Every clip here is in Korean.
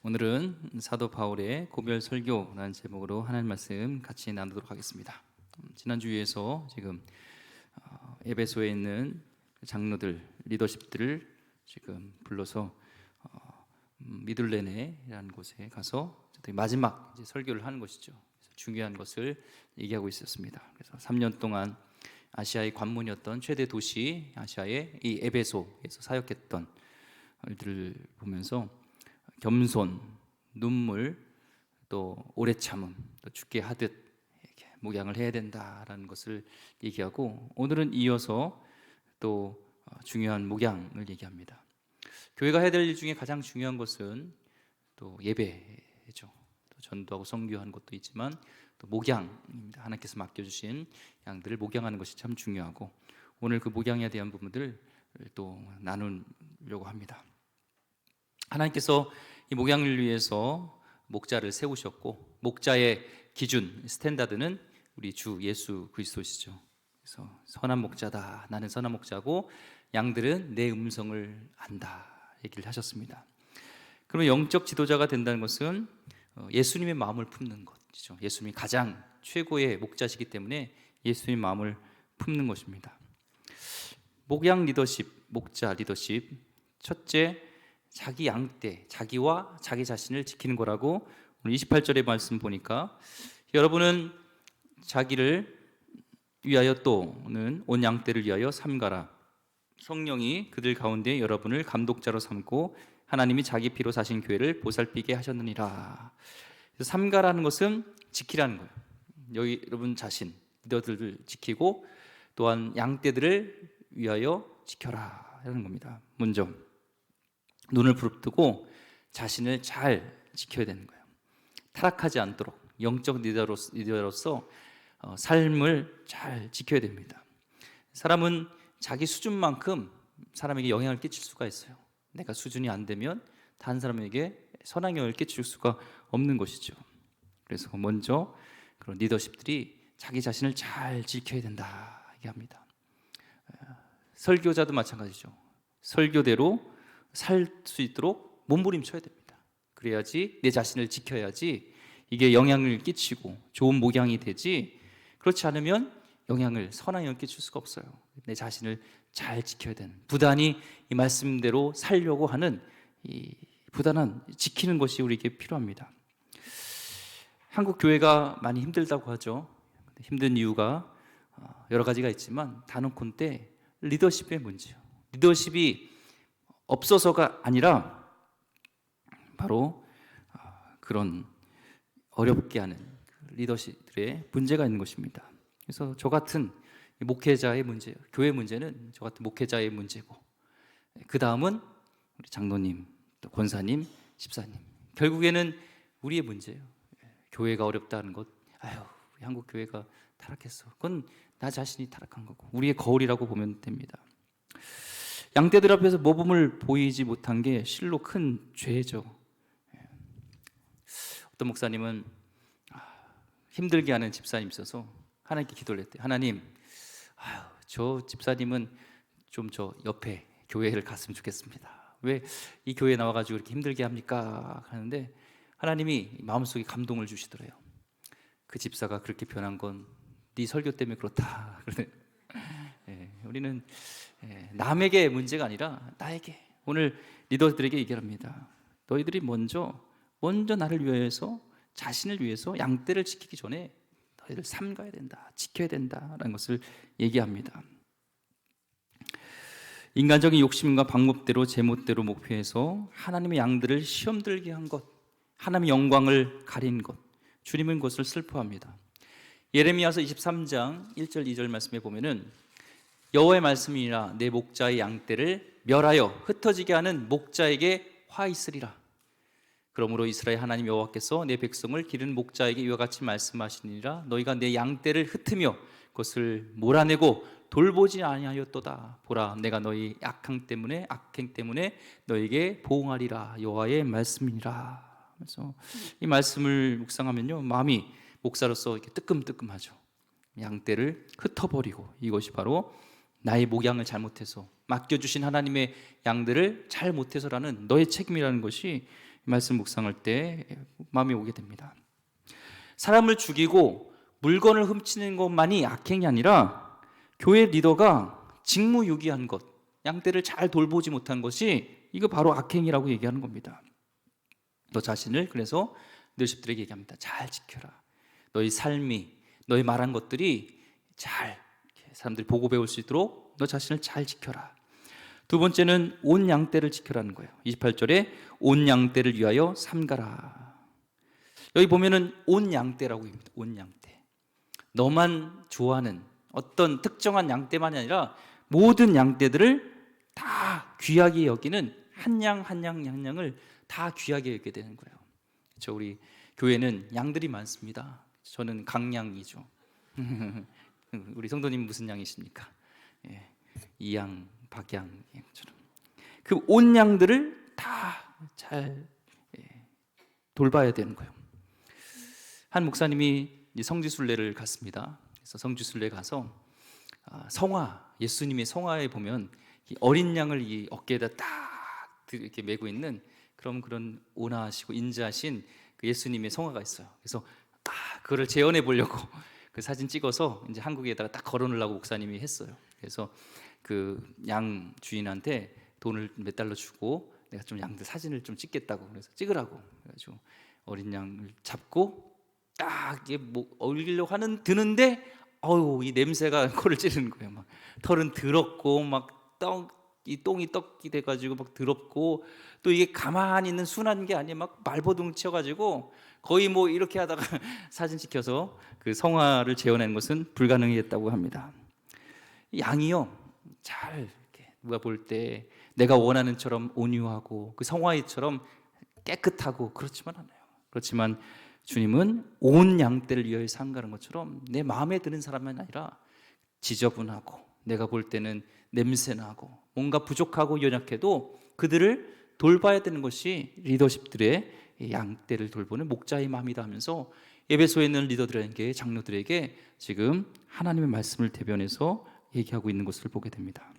오늘은 사도 바울의 고별 설교라는 제목으로 하나님 말씀 같이 나누도록 하겠습니다. 지난주에서 지금 에베소에 있는 장로들, 리더십들을 지금 불러서 미들레네라는 곳에 가서 마지막 이제 설교를 하는 것이죠. 그래서 중요한 것을 얘기하고 있었습니다. 그래서 3년 동안 아시아의 관문이었던 최대 도시 아시아의 이 에베소에서 사역했던 일들을 보면서 겸손, 눈물, 또 오래 참음, 또 죽게 하듯 이렇게 목양을 해야 된다라는 것을 얘기하고, 오늘은 이어서 또 중요한 목양을 얘기합니다. 교회가 해야 될 일 중에 가장 중요한 것은 또 예배죠. 또 전도하고 선교하는 것도 있지만 또 목양입니다. 하나님께서 맡겨주신 양들을 목양하는 것이 참 중요하고, 오늘 그 목양에 대한 부분들을 또 나누려고 합니다. 하나님께서 이 목양을 위해서 목자를 세우셨고, 목자의 기준, 스탠다드는 우리 주 예수 그리스도시죠. 그래서 선한 목자다, 나는 선한 목자고 양들은 내 음성을 안다 얘기를 하셨습니다. 그러면 영적 지도자가 된다는 것은 예수님의 마음을 품는 것이죠. 예수님이 가장 최고의 목자시기 때문에 예수님의 마음을 품는 것입니다. 목양 리더십, 목자 리더십, 첫째, 자기 양떼, 자기와 자기 자신을 지키는 거라고 오늘 28절의 말씀 보니까, 여러분은 자기를 위하여 또는 온 양떼를 위하여 삼가라. 성령이 그들 가운데 여러분을 감독자로 삼고 하나님이 자기 피로 사신 교회를 보살피게 하셨느니라. 그래서 삼가라는 것은 지키라는 거예요. 여기 여러분 자신, 리더들을 지키고 또한 양떼들을 위하여 지켜라 하는 겁니다. 먼저 눈을 부릅뜨고 자신을 잘 지켜야 되는 거예요. 타락하지 않도록 영적 리더로서 삶을 잘 지켜야 됩니다. 사람은 자기 수준만큼 사람에게 영향을 끼칠 수가 있어요. 내가 수준이 안 되면 다른 사람에게 선한 영향을 끼칠 수가 없는 것이죠. 그래서 먼저 그런 리더십들이 자기 자신을 잘 지켜야 된다 얘기합니다. 설교자도 마찬가지죠. 설교대로 살 수 있도록 몸부림쳐야 됩니다. 그래야지 내 자신을 지켜야지 이게 영향을 끼치고 좋은 목양이 되지, 그렇지 않으면 선한 영향을 끼칠 수가 없어요. 내 자신을 잘 지켜야 되는, 부단히 이 말씀대로 살려고 하는 이 부단한 지키는 것이 우리에게 필요합니다. 한국 교회가 많이 힘들다고 하죠. 힘든 이유가 여러 가지가 있지만 단언컨대 리더십의 문제예요. 리더십이 없어서가 아니라 바로 그런 어렵게 하는 리더십들의 문제가 있는 것입니다. 그래서 저 같은 목회자의 문제예요. 교회 문제는 저 같은 목회자의 문제고, 그 다음은 우리 장로님, 또 권사님, 집사님, 결국에는 우리의 문제예요. 교회가 어렵다는 것, 우리 한국 교회가 타락했어. 그건 나 자신이 타락한 거고 우리의 거울이라고 보면 됩니다. 양떼들 앞에서 모범을 보이지 못한 게 실로 큰 죄죠. 어떤 목사님은 힘들게 하는 집사님 있어서 하나님께 기도를 했대요. 하나님, 저 집사님은 좀 저 옆에 교회를 갔으면 좋겠습니다. 왜 이 교회에 나와가지고 이렇게 힘들게 합니까? 하는데 하나님이 마음속에 감동을 주시더래요. 그 집사가 그렇게 변한 건 네 설교 때문에 그렇다. 우리는 남에게 문제가 아니라 나에게, 오늘 리더들에게 얘기합니다. 너희들이 먼저 나를 위해서, 자신을 위해서 양떼를 지키기 전에 너희들 삼가야 된다, 지켜야 된다라는 것을 얘기합니다. 인간적인 욕심과 방법대로 제멋대로 목표해서 하나님의 양들을 시험 들게 한 것, 하나님의 영광을 가린 것, 주님은 그것을 슬퍼합니다. 예레미야서 23장 1절 2절 말씀에 보면은 여호와의 말씀이니라, 내 목자의 양떼를 멸하여 흩어지게 하는 목자에게 화 있으리라. 그러므로 이스라엘 하나님 여호와께서 내 백성을 기른 목자에게 이와 같이 말씀하시니라, 너희가 내 양떼를 흩으며 그것을 몰아내고 돌보지 아니하였도다. 보라, 내가 너희 악행 때문에 너희에게 보응하리라. 여호와의 말씀이니라. 그래서 이 말씀을 묵상하면요, 마음이 목사로서 이렇게 뜨끔뜨끔하죠. 양떼를 흩어버리고, 이것이 바로 나의 목양을 잘못해서, 맡겨주신 하나님의 양들을 잘못해서라는 너의 책임이라는 것이 말씀 묵상할 때 마음에 오게 됩니다. 사람을 죽이고 물건을 훔치는 것만이 악행이 아니라 교회 리더가 직무유기한 것, 양떼를 잘 돌보지 못한 것이 이거 바로 악행이라고 얘기하는 겁니다. 너 자신을 그래서 리더십들에게 얘기합니다. 잘 지켜라. 너의 삶이, 너의 말한 것들이 잘 사람들이 보고 배울 수 있도록 너 자신을 잘 지켜라. 두 번째는 온 양떼를 지켜라는 거예요. 28절에 온 양떼를 위하여 삼가라. 여기 보면은 온 양떼라고 합니다. 온 양떼. 너만 좋아하는 어떤 특정한 양떼만이 아니라 모든 양떼들을 다 귀하게 여기는 한 양 한 양 양양을 다 귀하게 여기게 되는 거예요. 그렇죠? 우리 교회는 양들이 많습니다. 저는 강양이죠. 우리 성도님 무슨 양이십니까? 예, 이양, 박양처럼 그 온 양들을 다 잘 돌봐야 되는 거예요. 한 목사님이 성지순례를 갔습니다. 그래서 성지순례 가서 성화, 예수님의 성화에 보면 이 어린 양을 이 어깨에다 딱 이렇게 메고 있는 그런 온화하시고 인자하신 그 예수님의 성화가 있어요. 그래서 그거를 재현해 보려고 그 사진 찍어서 이제 한국에다가 딱 걸어놓으려고 목사님이 했어요. 그래서 그 양 주인한테 돈을 몇 달러 주고 내가 좀 양들 사진을 좀 찍겠다고 그래서 찍으라고 그래가지고 어린 양을 잡고 딱 이게 뭐 어울리려고 드는데 이 냄새가 코를 찌르는 거예요. 막 털은 더럽고 막 이 똥이 떡이 돼가지고 막 더럽고 또 이게 가만히 있는 순한 게 아니에요. 막 말버둥 치여가지고 거의 뭐 이렇게 하다가 사진 찍혀서 그 성화를 재현하는 것은 불가능했다고 합니다. 양이요 잘 이렇게 누가 볼 때 내가 원하는처럼 온유하고 그 성화이처럼 깨끗하고 그렇지만 않아요. 그렇지만 주님은 온 양떼를 위하여 삼가는 것처럼 내 마음에 드는 사람만 아니라 지저분하고 내가 볼 때는 냄새나고 뭔가 부족하고 연약해도 그들을 돌봐야 되는 것이 리더십들의 양떼를 돌보는 목자의 마음이다 하면서 에베소에 있는 리더들에게, 장로들에게 지금 하나님의 말씀을 대변해서 얘기하고 있는 것을 보게 됩니다.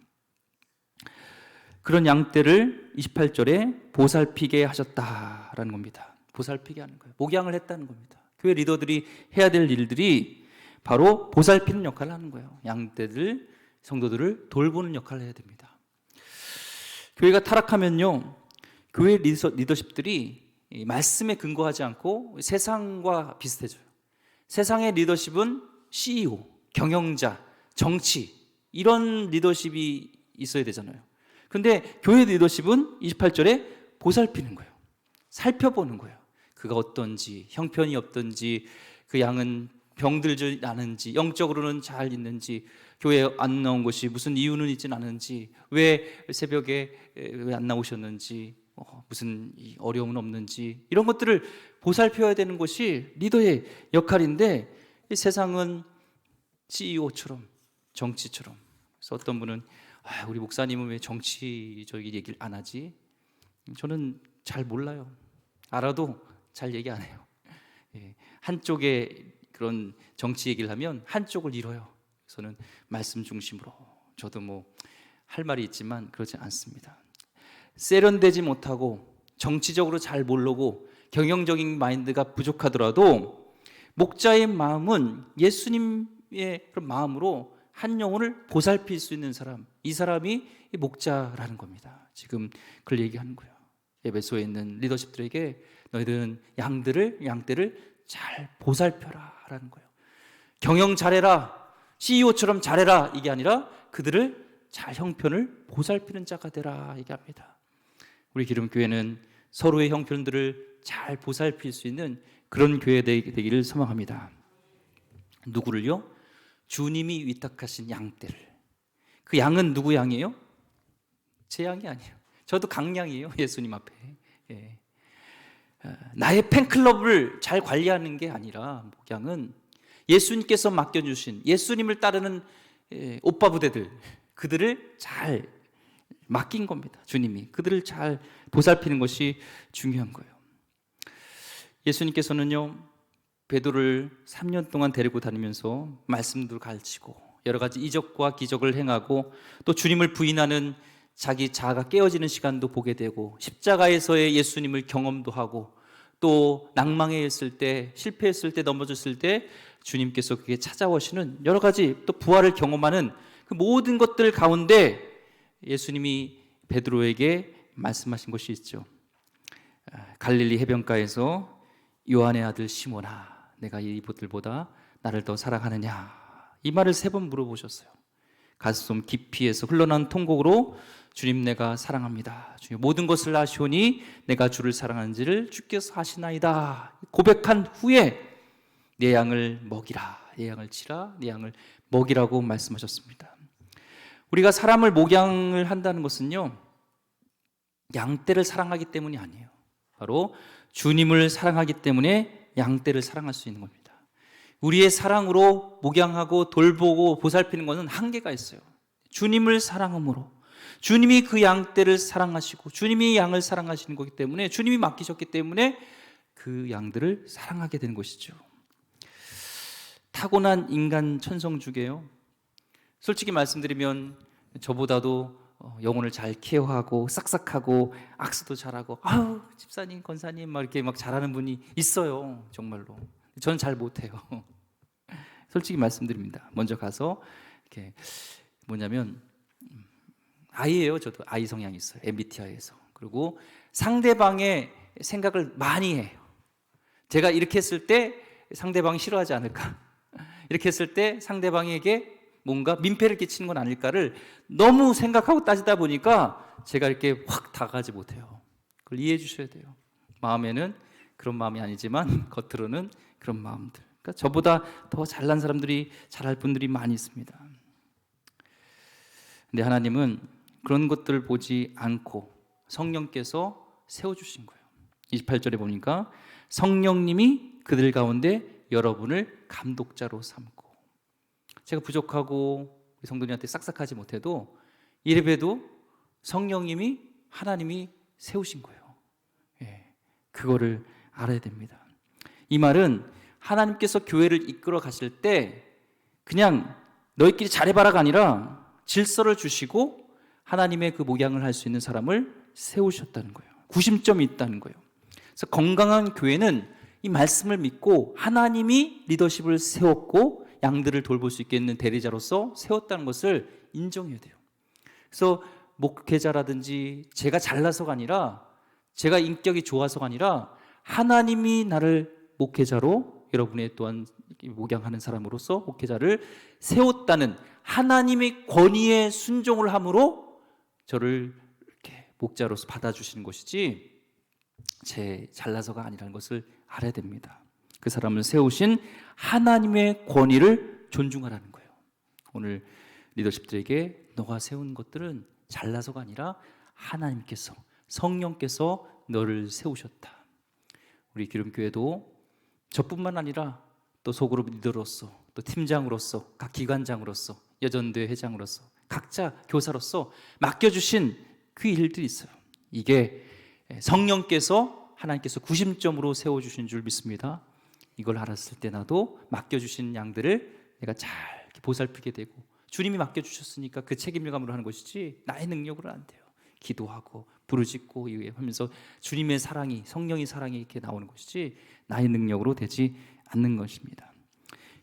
그런 양떼를 28절에 보살피게 하셨다라는 겁니다. 보살피게 하는 거예요. 목양을 했다는 겁니다. 교회 리더들이 해야 될 일들이 바로 보살피는 역할을 하는 거예요. 양떼들, 성도들을 돌보는 역할을 해야 됩니다. 교회가 타락하면요, 교회 리더십들이 말씀에 근거하지 않고 세상과 비슷해져요. 세상의 리더십은 CEO, 경영자, 정치 이런 리더십이 있어야 되잖아요. 근데 교회 리더십은 28절에 보살피는 거예요. 살펴보는 거예요. 그가 어떤지, 형편이 없던지, 그 양은 병들지 않은지, 영적으로는 잘 있는지, 교회에 안 나온 것이 무슨 이유는 있진 않은지, 왜 새벽에 왜 안 나오셨는지, 무슨 어려움은 없는지, 이런 것들을 보살펴야 되는 것이 리더의 역할인데, 이 세상은 CEO처럼, 정치처럼. 그래서 어떤 분은 우리 목사님은 왜 정치적인 얘기를 안 하지? 저는 잘 몰라요. 알아도 잘 얘기 안 해요. 한쪽에 그런 정치 얘기를 하면 한쪽을 잃어요. 저는 말씀 중심으로, 저도 뭐 할 말이 있지만 그렇지 않습니다. 세련되지 못하고 정치적으로 잘 모르고 경영적인 마인드가 부족하더라도 목자의 마음은 예수님의 그런 마음으로 한 영혼을 보살필 수 있는 사람, 이 사람이 목자라는 겁니다. 지금 그걸 얘기하는 거예요. 에베소에 있는 리더십들에게 너희들은 양떼를 잘 보살펴라 라는 거예요. 경영 잘해라, CEO처럼 잘해라 이게 아니라 그들을 잘 형편을 보살피는 자가 되라 얘기합니다. 우리 기름교회는 서로의 형편들을 잘 보살필 수 있는 그런 교회 되기를 소망합니다. 누구를요? 주님이 위탁하신 양떼를. 그 양은 누구 양이에요? 제 양이 아니에요. 저도 강양이에요. 예수님 앞에. 나의 팬클럽을 잘 관리하는 게 아니라 목양은 예수님께서 맡겨주신 예수님을 따르는 오빠 부대들, 그들을 잘 맡긴 겁니다. 주님이 그들을 잘 보살피는 것이 중요한 거예요. 예수님께서는요, 베드로를 3년 동안 데리고 다니면서 말씀도 가르치고 여러 가지 이적과 기적을 행하고 또 주님을 부인하는 자기 자아가 깨어지는 시간도 보게 되고 십자가에서의 예수님을 경험도 하고 또 낭망했을 때, 실패했을 때, 넘어졌을 때 주님께서 그게 찾아오시는 여러 가지 또 부활을 경험하는 그 모든 것들 가운데 예수님이 베드로에게 말씀하신 것이 있죠. 갈릴리 해변가에서 요한의 아들 시몬아, 내가 이들보다 나를 더 사랑하느냐? 이 말을 3번 물어보셨어요. 가슴 깊이에서 흘러나온 통곡으로 주님 내가 사랑합니다. 주님 모든 것을 아시오니 내가 주를 사랑하는지를 주께서 아시나이다. 고백한 후에 내 양을 먹이라, 내 양을 치라, 내 양을 먹이라고 말씀하셨습니다. 우리가 사람을 목양을 한다는 것은요, 양떼를 사랑하기 때문이 아니에요. 바로 주님을 사랑하기 때문에 양떼를 사랑할 수 있는 겁니다. 우리의 사랑으로 목양하고 돌보고 보살피는 것은 한계가 있어요. 주님을 사랑함으로, 주님이 그 양떼를 사랑하시고 주님이 양을 사랑하시는 거기 때문에, 주님이 맡기셨기 때문에 그 양들을 사랑하게 되는 것이죠. 타고난 인간 천성주게요, 솔직히 말씀드리면 저보다도 영혼을 잘 케어하고 싹싹하고 악수도 잘하고 아우 집사님 권사님 막 이렇게 막 잘하는 분이 있어요. 정말로 저는 잘 못해요. 솔직히 말씀드립니다. 먼저 가서 이렇게 뭐냐면 아이예요. 저도 아이 성향이 있어요. MBTI에서. 그리고 상대방의 생각을 많이 해요. 제가 이렇게 했을 때 상대방이 싫어하지 않을까, 이렇게 했을 때 상대방에게 뭔가 민폐를 끼치는 건 아닐까를 너무 생각하고 따지다 보니까 제가 이렇게 확 다가가지 못해요. 그걸 이해해 주셔야 돼요. 마음에는 그런 마음이 아니지만 겉으로는 그런 마음들. 그러니까 저보다 더 잘난 사람들이, 잘할 분들이 많이 있습니다. 근데 하나님은 그런 것들을 보지 않고 성령께서 세워주신 거예요. 28절에 보니까 성령님이 그들 가운데 여러분을 감독자로 삼고, 제가 부족하고 성도님한테 싹싹하지 못해도 이래봬도 성령님이, 하나님이 세우신 거예요. 그거를 알아야 됩니다. 이 말은 하나님께서 교회를 이끌어 가실 때 그냥 너희끼리 잘해봐라가 아니라 질서를 주시고 하나님의 그 목양을 할 수 있는 사람을 세우셨다는 거예요. 구심점이 있다는 거예요. 그래서 건강한 교회는 이 말씀을 믿고 하나님이 리더십을 세웠고 양들을 돌볼 수 있겠는 대리자로서 세웠다는 것을 인정해야 돼요. 그래서 목회자라든지 제가 잘나서가 아니라, 제가 인격이 좋아서가 아니라 하나님이 나를 목회자로, 여러분의 또한 목양하는 사람으로서 목회자를 세웠다는 하나님의 권위에 순종을 함으로 저를 이렇게 목자로서 받아주시는 것이지 제 잘나서가 아니라는 것을 알아야 됩니다. 그 사람을 세우신 하나님의 권위를 존중하라는 거예요. 오늘 리더십들에게 너가 세운 것들은 잘나서가 아니라 하나님께서, 성령께서 너를 세우셨다. 우리 기름교회도 저뿐만 아니라 또 소그룹 리더로서, 또 팀장으로서, 각 기관장으로서, 여전대 회장으로서, 각자 교사로서 맡겨주신 그 일들이 있어요. 이게 성령께서, 하나님께서 구심점으로 세워주신 줄 믿습니다. 이걸 알았을 때 나도 맡겨주신 양들을 내가 잘 보살피게 되고, 주님이 맡겨주셨으니까 그 책임감으로 하는 것이지 나의 능력으로는 안 돼요. 기도하고 부르짖고 하면서 주님의 사랑이, 성령의 사랑이 이렇게 나오는 것이지 나의 능력으로 되지 않는 것입니다.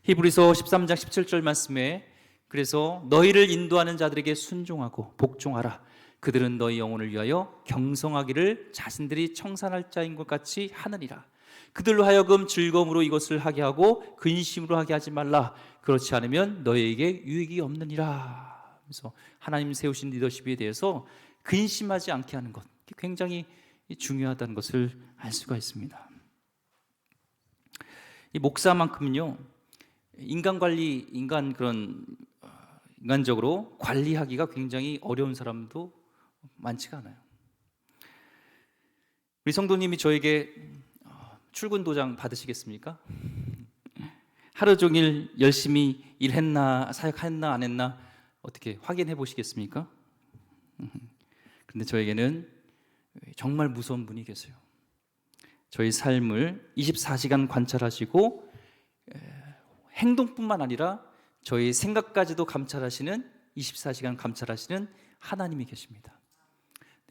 히브리서 13장 17절 말씀에 그래서 너희를 인도하는 자들에게 순종하고 복종하라. 그들은 너희 영혼을 위하여 경성하기를 자신들이 청산할 자인 것 같이 하느니라. 그들로 하여금 즐거움으로 이것을 하게 하고 근심으로 하게 하지 말라. 그렇지 않으면 너희에게 유익이 없느니라. 그래서 하나님 세우신 리더십에 대해서 근심하지 않게 하는 것, 굉장히 중요하다는 것을 알 수가 있습니다. 이 목사만큼은요, 인간적으로 관리하기가 굉장히 어려운 사람도 많지가 않아요. 우리 성도님이 저에게 출근 도장 받으시겠습니까? 하루 종일 열심히 일했나, 사역했나 안 했나 어떻게 확인해 보시겠습니까? 그런데 저에게는 정말 무서운 분이 계세요. 저희 삶을 24시간 관찰하시고 행동뿐만 아니라 저희 생각까지도 감찰하시는 24시간 감찰하시는 하나님이 계십니다.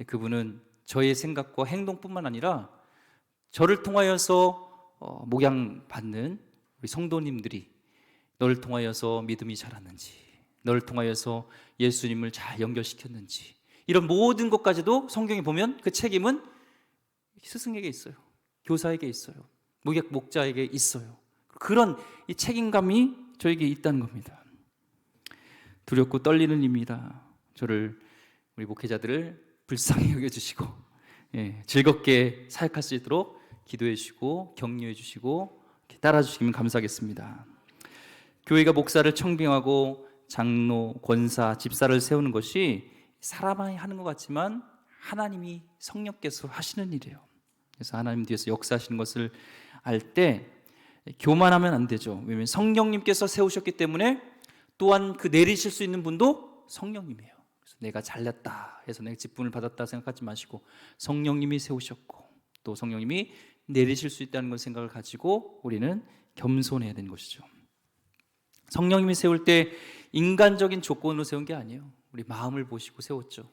그분은 저의 생각과 행동뿐만 아니라 저를 통하여서 목양받는 우리 성도님들이 너를 통하여서 믿음이 자랐는지, 너를 통하여서 예수님을 잘 연결시켰는지, 이런 모든 것까지도 성경에 보면 그 책임은 스승에게 있어요. 교사에게 있어요. 목자에게 있어요. 그런 이 책임감이 저에게 있다는 겁니다. 두렵고 떨리는 일입니다. 저를, 우리 목회자들을 불쌍히 여겨주시고 즐겁게 사역할 수 있도록 기도해 주시고 격려해 주시고 따라 주시면 감사하겠습니다. 교회가 목사를 청빙하고 장로, 권사, 집사를 세우는 것이 사람이 하는 것 같지만 하나님이 성령께서 하시는 일이에요. 그래서 하나님 뒤에서 역사하시는 것을 알 때 교만하면 안 되죠. 왜냐하면 성령님께서 세우셨기 때문에 또한 그 내리실 수 있는 분도 성령님이에요. 그래서 내가 잘났다 해서 내가 직분을 받았다 생각하지 마시고 성령님이 세우셨고 또 성령님이 내리실 수 있다는 걸 생각을 가지고 우리는 겸손해야 되는 것이죠. 성령님이 세울 때 인간적인 조건으로 세운 게 아니에요. 우리 마음을 보시고 세웠죠.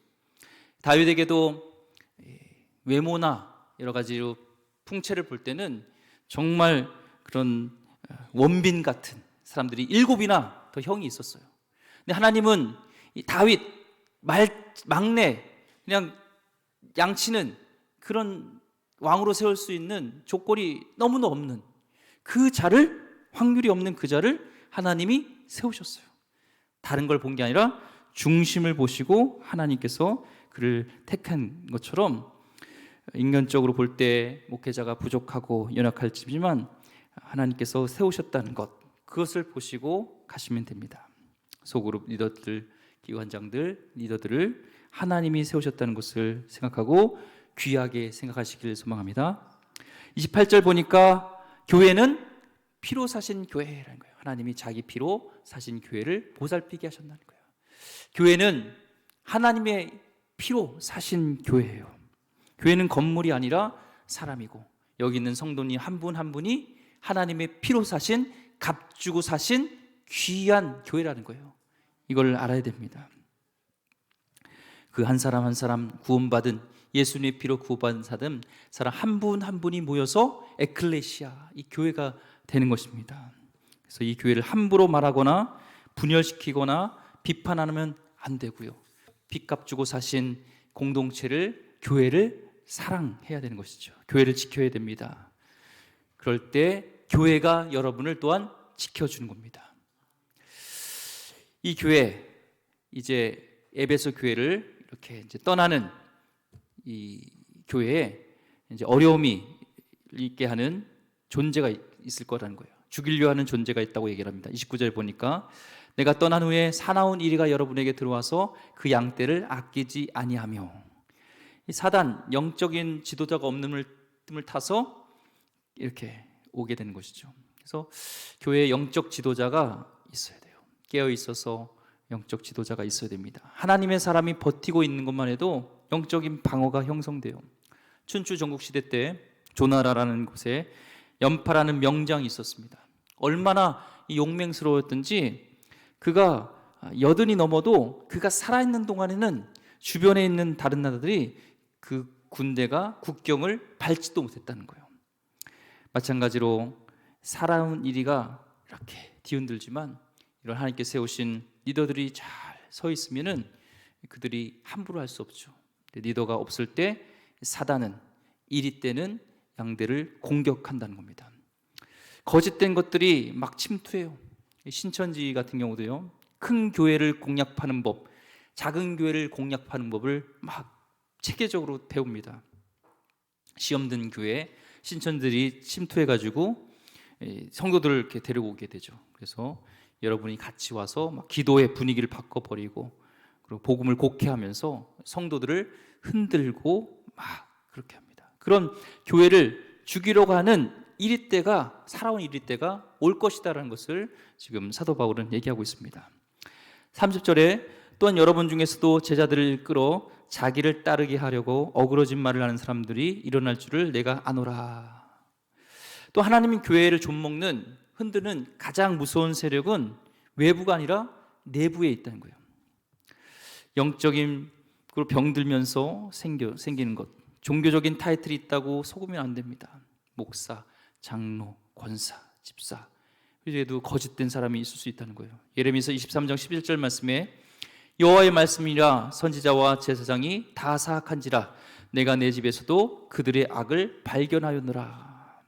다윗에게도 외모나 여러 가지로 풍채를 볼 때는 정말 그런 원빈 같은 사람들이 7이나 더 형이 있었어요. 근데 하나님은 이 다윗 막내 그냥 양치는 그런 왕으로 세울 수 있는 조건이 너무나 없는 그 자를, 확률이 없는 그 자를 하나님이 세우셨어요. 다른 걸 본 게 아니라 중심을 보시고 하나님께서 그를 택한 것처럼 인간적으로 볼 때 목회자가 부족하고 연약할지만 하나님께서 세우셨다는 것, 그것을 보시고 가시면 됩니다. 소그룹 리더들, 기관장들, 리더들을 하나님이 세우셨다는 것을 생각하고 귀하게 생각하시길 소망합니다. 28절 보니까 교회는 피로 사신 교회라는 거예요. 하나님이 자기 피로 사신 교회를 보살피게 하셨다는 거예요. 교회는 하나님의 피로 사신 교회예요. 교회는 건물이 아니라 사람이고 여기 있는 성도님 한 분 한 분이 하나님의 피로 사신, 값주고 사신 귀한 교회라는 거예요. 이걸 알아야 됩니다. 그 한 사람 한 사람 구원받은, 예수님의 피로 구원받은 사람 한 분 한 분이 모여서 에클레시아, 이 교회가 되는 것입니다. 그래서 이 교회를 함부로 말하거나 분열시키거나 비판하면 안 되고요. 빚값 주고 사신 공동체를, 교회를 사랑해야 되는 것이죠. 교회를 지켜야 됩니다. 그럴 때 교회가 여러분을 또한 지켜주는 겁니다. 이 교회, 이제 에베소 교회를 이렇게 이제 떠나는 이 교회에 이제 어려움이 있게 하는 존재가 있을 거라는 거예요. 죽이려 하는 존재가 있다고 얘기를 합니다. 29절 보니까 내가 떠난 후에 사나운 이리가 여러분에게 들어와서 그 양떼를 아끼지 아니하며, 이 사단, 영적인 지도자가 없는 틈을 타서 이렇게 오게 되는 것이죠. 그래서 교회에 영적 지도자가 있어야 돼요. 깨어 있어서 영적 지도자가 있어야 됩니다. 하나님의 사람이 버티고 있는 것만 해도 영적인 방어가 형성돼요. 춘추 전국시대 때 조나라라는 곳에 연파라는 명장이 있었습니다. 얼마나 용맹스러웠던지 그가 80이 넘어도 그가 살아있는 동안에는 주변에 있는 다른 나라들이 그 군대가 국경을 밟지도 못했다는 거예요. 마찬가지로 살아온 이리가 이렇게 뒤흔들지만 이런 하나님께 세우신 리더들이 잘 서 있으면은 그들이 함부로 할 수 없죠. 리더가 없을 때 사단은, 이리 때는 양대를 공격한다는 겁니다. 거짓된 것들이 막 침투해요. 신천지 같은 경우도요, 큰 교회를 공략하는 법, 작은 교회를 공략하는 법을 막 체계적으로 배웁니다. 시험 든 교회에 신천들이 침투해가지고 성도들을 이렇게 데리고 오게 되죠. 그래서 여러분이 같이 와서 막 기도의 분위기를 바꿔버리고, 그리고 복음을 곡해하면서 성도들을 흔들고 막 그렇게 합니다. 그런 교회를 죽이려고 하는 이리때가, 살아온 이리때가 올 것이다라는 것을 지금 사도 바울은 얘기하고 있습니다. 30절에 또한 여러분 중에서도 제자들을 끌어 자기를 따르게 하려고 어그러진 말을 하는 사람들이 일어날 줄을 내가 아노라. 또 하나님이 교회를 좀먹는, 흔드는 가장 무서운 세력은 외부가 아니라 내부에 있다는 거예요. 영적인 그리고 병들면서 생기는 것, 종교적인 타이틀이 있다고 속으면 안 됩니다. 목사, 장로, 권사, 집사, 그래도 거짓된 사람이 있을 수 있다는 거예요. 예레미야서 23장 11절 말씀에 여호와의 말씀이라 선지자와 제사장이 다 사악한지라 내가 내 집에서도 그들의 악을 발견하였노라.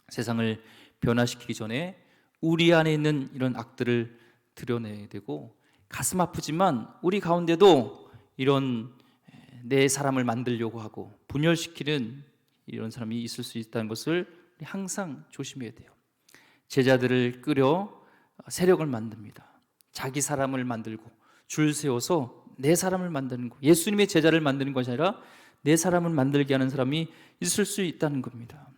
세상을 변화시키기 전에 우리 안에 있는 이런 악들을 드러내야 되고, 가슴 아프지만 우리 가운데도 이런 내 사람을 만들려고 하고 분열시키는 이런 사람이 있을 수 있다는 것을 항상 조심해야 돼요. 제자들을 끌어 세력을 만듭니다. 자기 사람을 만들고 줄 세워서 내 사람을 만드는 거, 예수님의 제자를 만드는 것이 아니라 내 사람을 만들게 하는 사람이 있을 수 있다는 겁니다.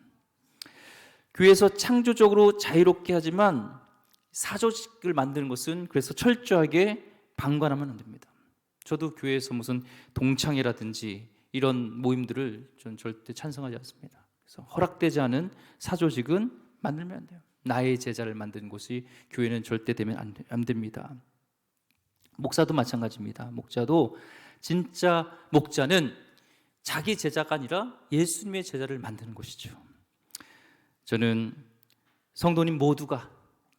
교회에서 창조적으로 자유롭게 하지만 사조직을 만드는 것은 그래서 철저하게 방관하면 안 됩니다. 저도 교회에서 무슨 동창회라든지 이런 모임들을 저는 절대 찬성하지 않습니다. 그래서 허락되지 않은 사조직은 만들면 안 돼요. 나의 제자를 만드는 곳이 교회는 절대 되면 안 됩니다. 목사도 마찬가지입니다. 목자도 진짜 목자는 자기 제자가 아니라 예수님의 제자를 만드는 것이죠. 저는 성도님 모두가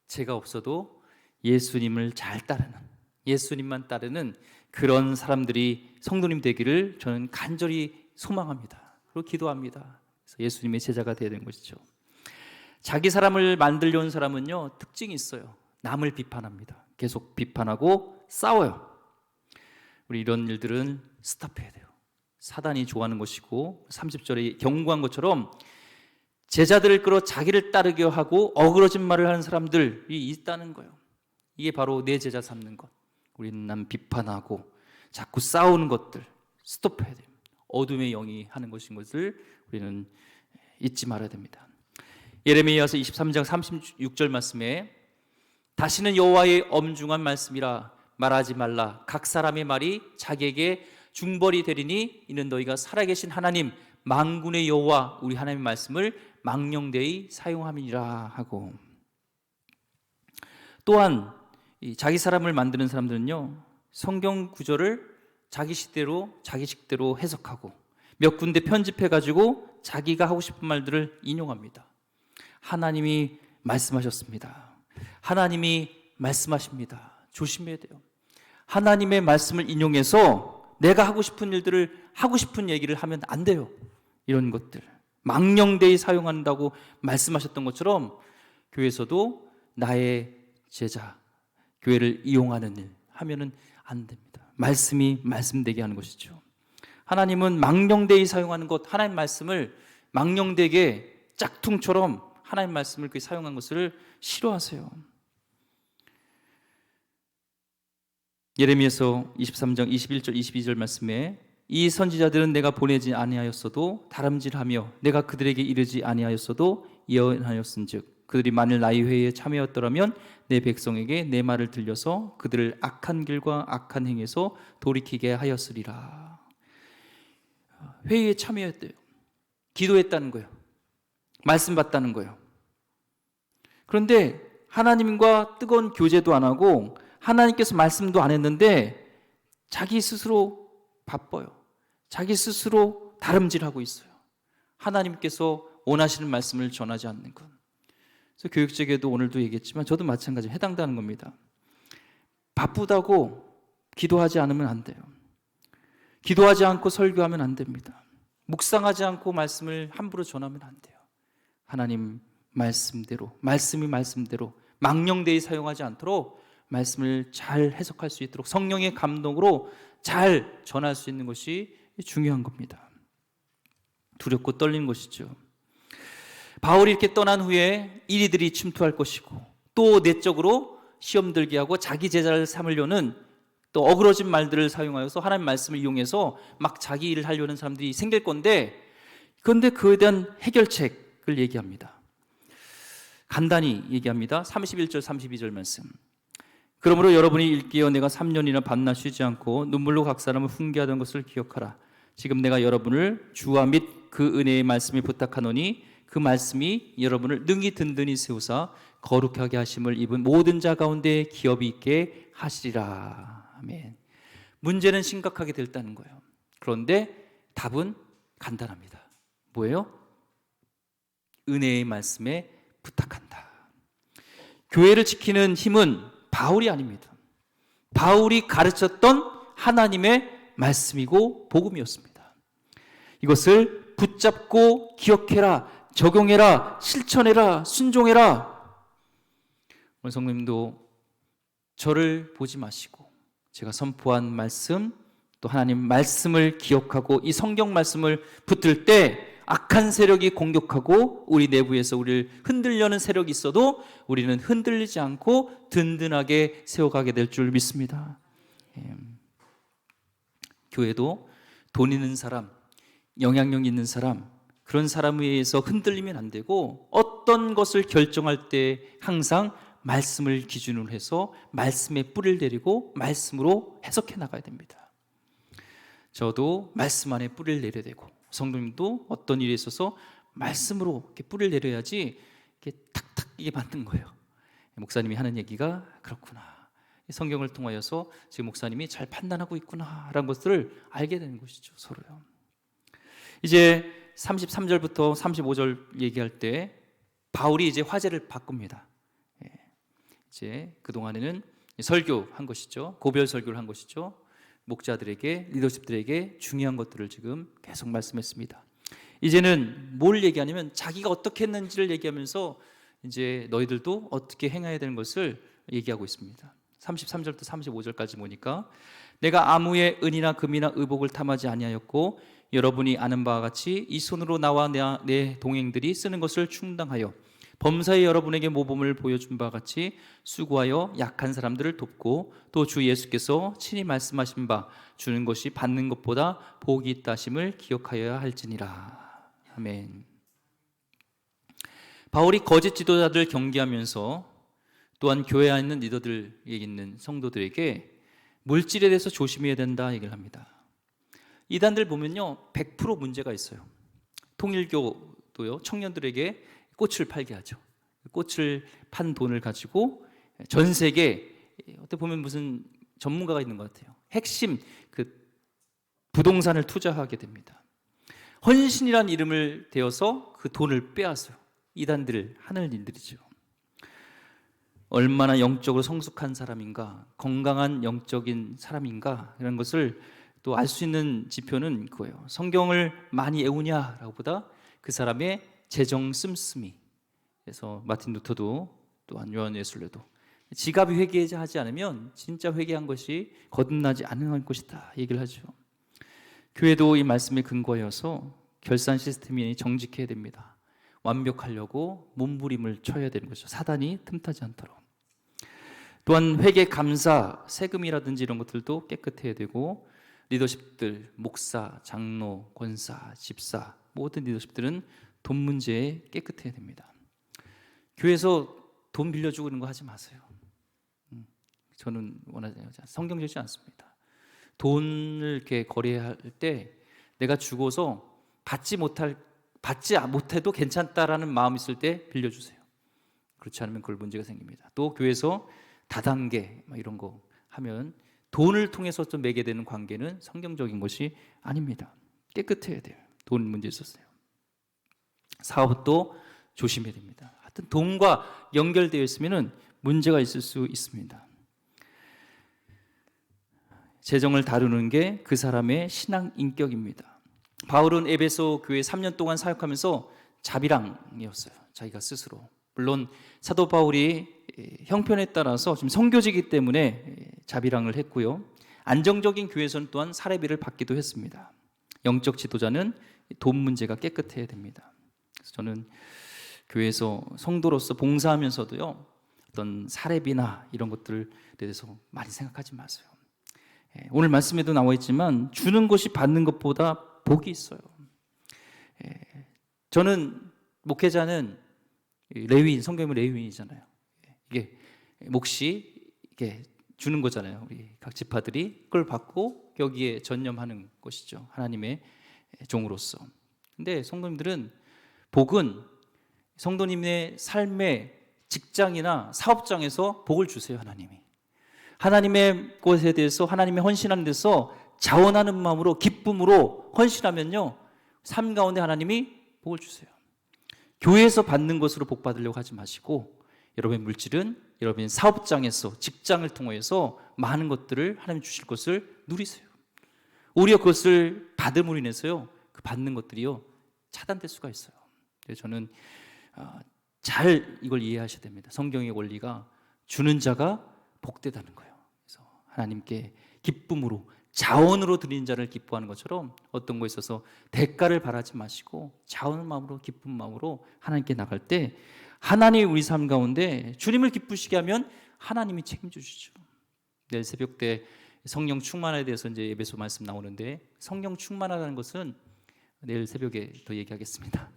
제가 없어도 예수님을 잘 따르는, 예수님만 따르는 그런 사람들이 성도님 되기를 저는 간절히 소망합니다. 그리고 기도합니다. 그래서 예수님의 제자가 되어야 되는 것이죠. 자기 사람을 만들려는 사람은요, 특징이 있어요. 남을 비판합니다. 계속 비판하고 싸워요. 우리 이런 일들은 스탑해야 돼요. 사단이 좋아하는 것이고 30절에 경고한 것처럼 제자들을 끌어 자기를 따르게 하고 어그러진 말을 하는 사람들이 있다는 거예요. 이게 바로 내 제자 삼는 것. 우리는 남 비판하고 자꾸 싸우는 것들 스톱해야 돼요. 어둠의 영이 하는 것인 것을 우리는 잊지 말아야 됩니다. 예레미야서 23장 36절 말씀에 다시는 여호와의 엄중한 말씀이라 말하지 말라. 각 사람의 말이 자기에게 중벌이 되리니 이는 너희가 살아계신 하나님 만군의 여호와 우리 하나님의 말씀을 망령되이 사용함이니라 하고, 또한 이 자기 사람을 만드는 사람들은요, 성경 구절을 자기 식대로 해석하고 몇 군데 편집해가지고 자기가 하고 싶은 말들을 인용합니다. 하나님이 말씀하셨습니다. 하나님이 말씀하십니다. 조심해야 돼요. 하나님의 말씀을 인용해서 내가 하고 싶은 일들을 하고 싶은 얘기를 하면 안 돼요. 이런 것들 망령되이 사용한다고 말씀하셨던 것처럼 교회에서도 나의 제자, 교회를 이용하는 일 하면은 안 됩니다. 말씀이 말씀되게 하는 것이죠. 하나님은 망령되이 사용하는 것, 하나님 말씀을 망령되게 짝퉁처럼 하나님 말씀을 그렇게 사용한 것을 싫어하세요. 예레미야서 23장 21절 22절 말씀에 이 선지자들은 내가 보내지 아니하였어도 다름질하며 내가 그들에게 이르지 아니하였어도 예언하였은즉 그들이 만일 나의 회의에 참여했더라면 내 백성에게 내 말을 들려서 그들을 악한 길과 악한 행에서 돌이키게 하였으리라. 회의에 참여했대요. 기도했다는 거예요. 말씀 받다는 거예요. 그런데 하나님과 뜨거운 교제도 안 하고 하나님께서 말씀도 안 했는데 자기 스스로 바빠요. 자기 스스로 다름질하고 있어요. 하나님께서 원하시는 말씀을 전하지 않는 것. 그래서 교육적에도 오늘도 얘기했지만 저도 마찬가지로 해당되는 겁니다. 바쁘다고 기도하지 않으면 안 돼요. 기도하지 않고 설교하면 안 됩니다. 묵상하지 않고 말씀을 함부로 전하면 안 돼요. 하나님 말씀대로, 말씀이 말씀대로 망령되이 사용하지 않도록 말씀을 잘 해석할 수 있도록 성령의 감동으로 잘 전할 수 있는 것이 중요한 겁니다. 두렵고 떨리는 것이죠. 바울이 이렇게 떠난 후에 이리들이 침투할 것이고 또 내적으로 시험 들게 하고 자기 제자를 삼으려는 또 어그러진 말들을 사용하여서 하나님 말씀을 이용해서 막 자기 일을 하려는 사람들이 생길 건데, 그런데 그에 대한 해결책을 얘기합니다. 간단히 얘기합니다. 31절 32절 말씀. 그러므로 여러분이 일깨어 내가 3년이나 밤낮 쉬지 않고 눈물로 각 사람을 훈계하던 것을 기억하라. 지금 내가 여러분을 주와 및 그 은혜의 말씀을 부탁하노니 그 말씀이 여러분을 능히 든든히 세우사 거룩하게 하심을 입은 모든 자 가운데 기업이 있게 하시리라. 아멘. 문제는 심각하게 됐다는 거예요. 그런데 답은 간단합니다. 뭐예요? 은혜의 말씀에 부탁한다. 교회를 지키는 힘은 바울이 아닙니다. 바울이 가르쳤던 하나님의 말씀이고 복음이었습니다. 이것을 붙잡고 기억해라, 적용해라, 실천해라, 순종해라. 오늘 성도님도 저를 보지 마시고 제가 선포한 말씀, 또 하나님 말씀을 기억하고 이 성경 말씀을 붙들 때 악한 세력이 공격하고 우리 내부에서 우리를 흔들려는 세력이 있어도 우리는 흔들리지 않고 든든하게 세워가게 될 줄 믿습니다. 교회도 돈 있는 사람, 영향력 있는 사람, 그런 사람에 의해서 흔들리면 안 되고 어떤 것을 결정할 때 항상 말씀을 기준으로 해서 말씀에 뿌리를 내리고 말씀으로 해석해 나가야 됩니다. 저도 말씀 안에 뿌리를 내려야 되고 성도님도 어떤 일에 있어서 말씀으로 이렇게 뿌리를 내려야지 이게 탁탁 이게 맞는 거예요. 목사님이 하는 얘기가 그렇구나. 성경을 통하여서 지금 목사님이 잘 판단하고 있구나라는 것들을 알게 되는 것이죠. 서로요. 이제 33절부터 35절 얘기할 때 바울이 이제 화제를 바꿉니다. 이제 그동안에는 설교한 것이죠. 고별 설교를 한 것이죠. 목자들에게, 리더십들에게 중요한 것들을 지금 계속 말씀했습니다. 이제는 뭘 얘기하냐면 자기가 어떻게 했는지를 얘기하면서 이제 너희들도 어떻게 행해야 되는 것을 얘기하고 있습니다. 33절부터 35절까지 보니까 내가 아무의 은이나 금이나 의복을 탐하지 아니하였고 여러분이 아는 바와 같이 이 손으로 나와 내 동행들이 쓰는 것을 충당하여 범사에 여러분에게 모범을 보여준 바와 같이 수고하여 약한 사람들을 돕고 또 주 예수께서 친히 말씀하신 바 주는 것이 받는 것보다 복이 있다 하심을 기억하여야 할지니라. 아멘. 바울이 거짓 지도자들 경계하면서 또한 교회 안에 있는 리더들에게 있는 성도들에게 물질에 대해서 조심해야 된다 얘기를 합니다. 이단들 보면요 100% 문제가 있어요. 통일교도요 청년들에게 꽃을 팔게 하죠. 꽃을 판 돈을 가지고 전 세계 어떻게 보면 무슨 전문가가 있는 것 같아요. 핵심 그 부동산을 투자하게 됩니다. 헌신이라는 이름을 대어서 그 돈을 빼앗아요. 이단들 하는 일들이죠. 얼마나 영적으로 성숙한 사람인가, 건강한 영적인 사람인가 이런 것을 또 알 수 있는 지표는 그거예요. 성경을 많이 외우냐라고 보다 그 사람의 재정 씀씀이. 그래서 마틴 루터도 또한 요한 웨슬레도 지갑이 회개하지 않으면 진짜 회개한 것이 거듭나지 않은 것이다 얘기를 하죠. 교회도 이 말씀에 근거하여서 결산 시스템이 정직해야 됩니다. 완벽하려고 몸부림을 쳐야 되는 것이죠. 사단이 틈타지 않도록. 또한 회개, 감사, 세금이라든지 이런 것들도 깨끗해야 되고 리더십들, 목사, 장로, 권사, 집사 모든 리더십들은 돈 문제에 깨끗해야 됩니다. 교회에서 돈 빌려주고 이런 거 하지 마세요. 저는 성경적이지 않습니다. 돈을 이렇게 거래할 때 내가 죽어서 받지 못해도 괜찮다라는 마음이 있을 때 빌려주세요. 그렇지 않으면 그걸 문제가 생깁니다. 또 교회에서 다단계 이런 거 하면 돈을 통해서 좀 매게 되는 관계는 성경적인 것이 아닙니다. 깨끗해야 돼요. 돈 문제 있었어요. 사업도 조심해야 됩니다. 하여튼 돈과 연결되어 있으면 문제가 있을 수 있습니다. 재정을 다루는 게 그 사람의 신앙 인격입니다. 바울은 에베소 교회 3년 동안 사역하면서 자비랑이었어요. 자기가 스스로. 물론 사도 바울이 형편에 따라서 좀 선교지기 때문에 자비랑을 했고요. 안정적인 교회에서는 또한 사례비를 받기도 했습니다. 영적 지도자는 돈 문제가 깨끗해야 됩니다. 그래서 저는 교회에서 성도로서 봉사하면서도요, 어떤 사례비나 이런 것들에 대해서 많이 생각하지 마세요. 오늘 말씀에도 나와 있지만 주는 것이 받는 것보다 복이 있어요. 저는 목회자는 레위인, 성경은 레위인이잖아요. 이게 몫이 이게 주는 거잖아요. 우리 각 지파들이 그걸 받고 여기에 전념하는 것이죠. 하나님의 종으로서. 근데 성도님들은 복은 성도님의 삶의 직장이나 사업장에서 복을 주세요. 하나님의 것에 대해서, 하나님의 헌신하는 데서 자원하는 마음으로, 기쁨으로 헌신하면요, 삶 가운데 하나님이 복을 주세요. 교회에서 받는 것으로 복 받으려고 하지 마시고, 여러분의 물질은 여러분의 사업장에서, 직장을 통해서 많은 것들을 하나님 주실 것을 누리세요. 오히려 그것을 받음으로 인해서요, 그 받는 것들이요, 차단될 수가 있어요. 그래서 저는 잘 이걸 이해하셔야 됩니다. 성경의 원리가 주는 자가 복되다는 거예요. 그래서 하나님께 기쁨으로, 자원으로 드리는 자를 기뻐하는 것처럼 어떤 거에 있어서 대가를 바라지 마시고 자원의 마음으로, 기쁜 마음으로 하나님께 나갈 때 하나님이 우리 삶 가운데 주님을 기쁘시게 하면 하나님이 책임져 주시죠. 내일 새벽 때 성령 충만에 대해서 이제 에베소 말씀 나오는데, 성령 충만하다는 것은 내일 새벽에 더 얘기하겠습니다.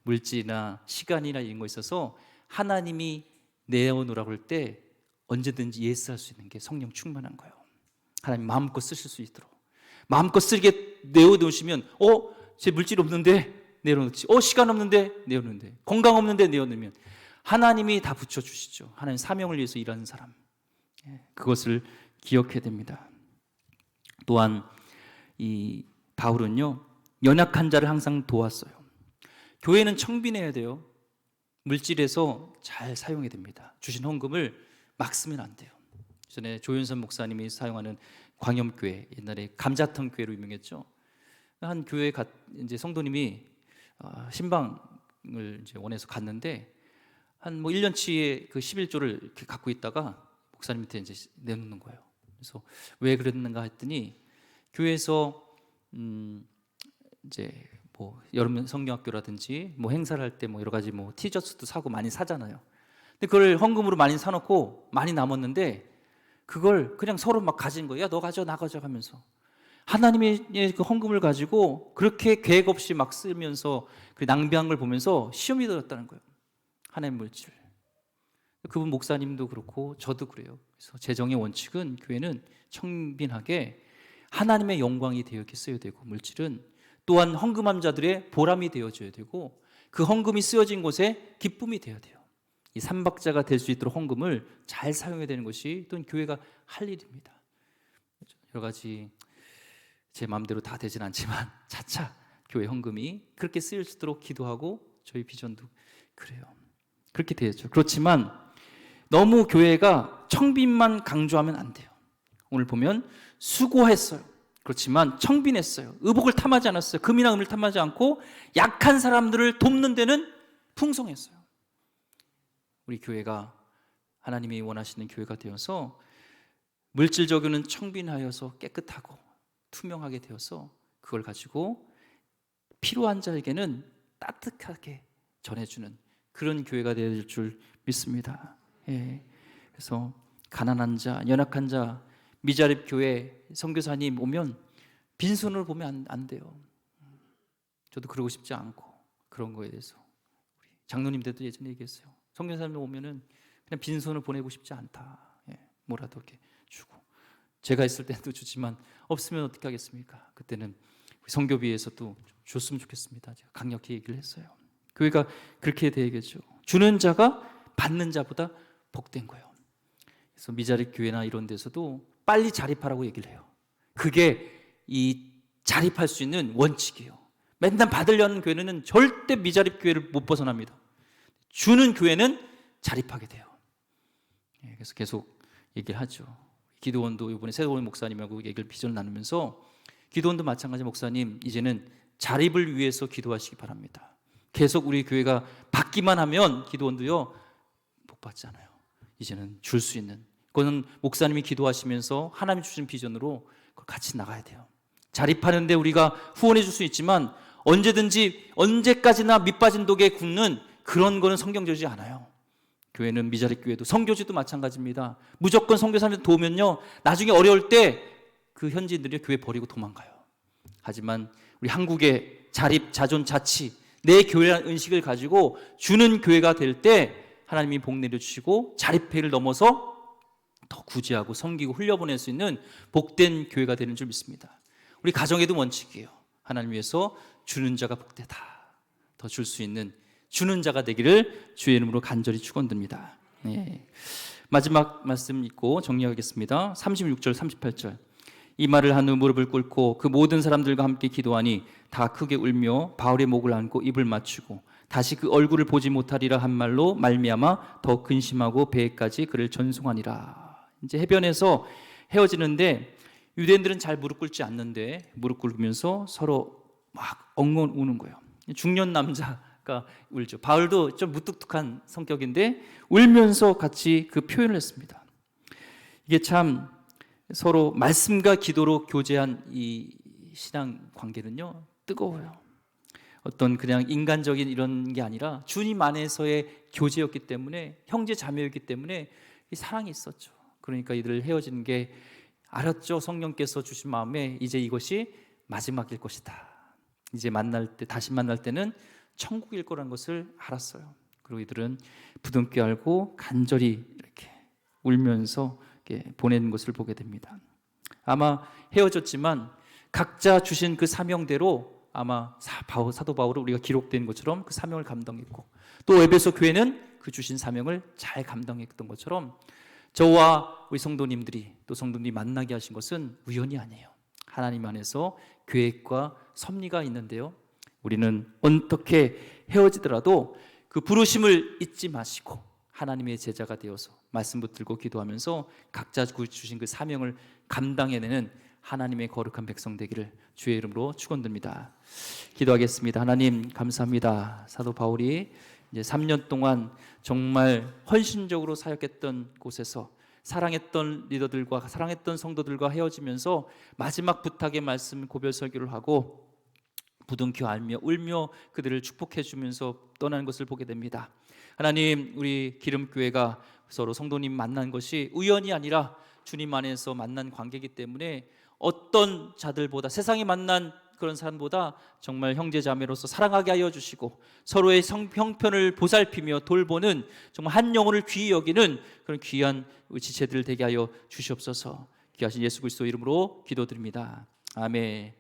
물질이나 시간이나 이런 거 있어서 하나님이 내어놓으라고 할 때 언제든지 예스할 수 있는 게 성령 충만한 거예요. 하나님 마음껏 쓰실 수 있도록, 마음껏 쓰게 내어놓으시면 제 물질 없는데 내어놓지, 시간 없는데 내어놓는데, 건강 없는데 내어놓으면 하나님이 다 붙여주시죠. 하나님 사명을 위해서 일하는 사람, 그것을 기억해야 됩니다. 또한 이 바울은요, 연약한 자를 항상 도왔어요. 교회는 청빈해야 돼요. 물질에서 잘 사용해야 됩니다. 주신 헌금을 막 쓰면 안 돼요. 전에 조윤선 목사님이 사용하는 광염교회, 옛날에 감자탕 교회로 유명했죠. 한 교회에 이제 성도님이 신방을 이제 원해서 갔는데 한 1년치의 그 11조를 이렇게 갖고 있다가 목사님한테 이제 내놓는 거예요. 그래서 왜 그랬는가 했더니, 교회에서 이제 뭐 여름 성경학교라든지 뭐 행사를 할 때 뭐 여러 가지 뭐 티셔츠도 사고 많이 사잖아요. 근데 그걸 헌금으로 많이 사놓고 많이 남았는데 그걸 그냥 서로 막 가진 거예요. 야, 너 가져, 나 가져 하면서. 하나님의 그 헌금을 가지고 그렇게 계획 없이 막 쓰면서 그 낭비한 걸 보면서 시험이 들었다는 거예요. 하나님 물질. 그분 목사님도 그렇고 저도 그래요. 그래서 재정의 원칙은, 교회는 청빈하게 하나님의 영광이 되어 있게 써야 되고, 물질은 또한 헌금한 자들의 보람이 되어줘야 되고, 그 헌금이 쓰여진 곳에 기쁨이 되어야 돼요. 이 삼박자가 될 수 있도록 헌금을 잘 사용해야 되는 것이 또한 교회가 할 일입니다. 여러 가지 제 마음대로 다 되진 않지만 차차 교회 헌금이 그렇게 쓰일 수 있도록 기도하고, 저희 비전도 그래요. 그렇게 되었죠. 그렇지만 너무 교회가 청빈만 강조하면 안 돼요. 오늘 보면 수고했어요. 그렇지만 청빈했어요. 의복을 탐하지 않았어요. 금이나 은을 탐하지 않고 약한 사람들을 돕는 데는 풍성했어요. 우리 교회가 하나님이 원하시는 교회가 되어서 물질적으로는 청빈하여서 깨끗하고 투명하게 되어서 그걸 가지고 필요한 자에게는 따뜻하게 전해주는 그런 교회가 될 줄 믿습니다. 그래서 가난한 자, 연약한 자, 미자립 교회 선교사님 오면 빈손으로 보면 안 돼요. 저도 그러고 싶지 않고, 그런 거에 대해서 우리 장로님들도 예전에 얘기했어요. 선교사님 오면은 그냥 빈손을 보내고 싶지 않다. 뭐라도 이렇게 주고, 제가 있을 때도 주지만 없으면 어떻게 하겠습니까? 그때는 선교비에서도 줬으면 좋겠습니다. 제가 강력히 얘기를 했어요. 교회가 그렇게 되겠죠. 주는 자가 받는 자보다 복된 거예요. 그래서 미자립 교회나 이런 데서도 빨리 자립하라고 얘기를 해요. 그게 이 자립할 수 있는 원칙이에요. 맨날 받으려는 교회는 절대 미자립 교회를 못 벗어납니다. 주는 교회는 자립하게 돼요. 그래서 계속 얘기를 하죠. 기도원도 이번에 새로운 목사님하고 얘기를 비전을 나누면서, 기도원도 마찬가지, 목사님 이제는 자립을 위해서 기도하시기 바랍니다. 계속 우리 교회가 받기만 하면 기도원도요 못 받잖아요. 이제는 줄 수 있는, 그거는 목사님이 기도하시면서 하나님 주신 비전으로 같이 나가야 돼요. 자립하는데 우리가 후원해 줄 수 있지만 언제든지 언제까지나 밑빠진 독에 굽는 그런 거는 성경적이지 않아요. 교회는, 미자립 교회도, 선교지도 마찬가지입니다. 무조건 선교사님한테 도우면요 나중에 어려울 때 그 현지인들이 교회 버리고 도망가요. 하지만 우리 한국의 자립, 자존, 자치, 내 교회라는 의식을 가지고 주는 교회가 될 때 하나님이 복 내려주시고 자립회를 넘어서 더 구제하고 섬기고 흘려보낼 수 있는 복된 교회가 되는 줄 믿습니다. 우리 가정에도 원칙이에요. 하나님 위해서 주는 자가 복되다. 더 줄 수 있는 주는 자가 되기를 주의 이름으로 간절히 축원드립니다. 네. 마지막 말씀 읽고 정리하겠습니다. 36절 38절. 이 말을 한 후 무릎을 꿇고 그 모든 사람들과 함께 기도하니 다 크게 울며 바울의 목을 안고 입을 맞추고 다시 그 얼굴을 보지 못하리라 한 말로 말미암아 더 근심하고 배에까지 그를 전송하니라. 이제 해변에서 헤어지는데 유대인들은 잘 무릎 꿇지 않는데 무릎 꿇으면서 서로 막 엉엉 우는 거예요. 중년 남자가 울죠. 바울도 좀 무뚝뚝한 성격인데 울면서 같이 그 표현을 했습니다. 이게 참 서로 말씀과 기도로 교제한 이 신앙 관계는요, 뜨거워요. 어떤 그냥 인간적인 이런 게 아니라 주님 안에서의 교제였기 때문에, 형제 자매였기 때문에 이 사랑이 있었죠. 그러니까 이들 헤어지는 게 알았죠. 성령께서 주신 마음에 이제 이것이 마지막일 것이다. 이제 만날 때, 다시 만날 때는 천국일 거라는 것을 알았어요. 그리고 이들은 부둥켜 안고 간절히 이렇게 울면서 이렇게 보내는 것을 보게 됩니다. 아마 헤어졌지만 각자 주신 그 사명대로 아마 사도 바울은 우리가 기록된 것처럼 그 사명을 감당했고, 또 에베소 교회는 그 주신 사명을 잘 감당했던 것처럼 저와 우리 성도님들이 또 성도님이 만나게 하신 것은 우연이 아니에요. 하나님 안에서 계획과 섭리가 있는데요, 우리는 어떻게 헤어지더라도 그 부르심을 잊지 마시고 하나님의 제자가 되어서 말씀 붙들고 기도하면서 각자 주신 그 사명을 감당해내는 하나님의 거룩한 백성 되기를 주의 이름으로 축원드립니다. 기도하겠습니다. 하나님 감사합니다. 사도 바울이 이제 3년 동안 정말 헌신적으로 사역했던 곳에서 사랑했던 리더들과 사랑했던 성도들과 헤어지면서 마지막 부탁의 말씀 고별 설교를 하고 부둥켜 안며 울며 그들을 축복해 주면서 떠나는 것을 보게 됩니다. 하나님, 우리 기름교회가 서로 성도님 만난 것이 우연이 아니라 주님 안에서 만난 관계이기 때문에 어떤 자들보다, 세상에 만난 그런 사람보다 정말 형제자매로서 사랑하게 하여 주시고 서로의 형편을 보살피며 돌보는 정말 한 영혼을 귀히 여기는 그런 귀한 지체들 되게 하여 주시옵소서. 귀하신 예수 그리스도 이름으로 기도드립니다. 아멘.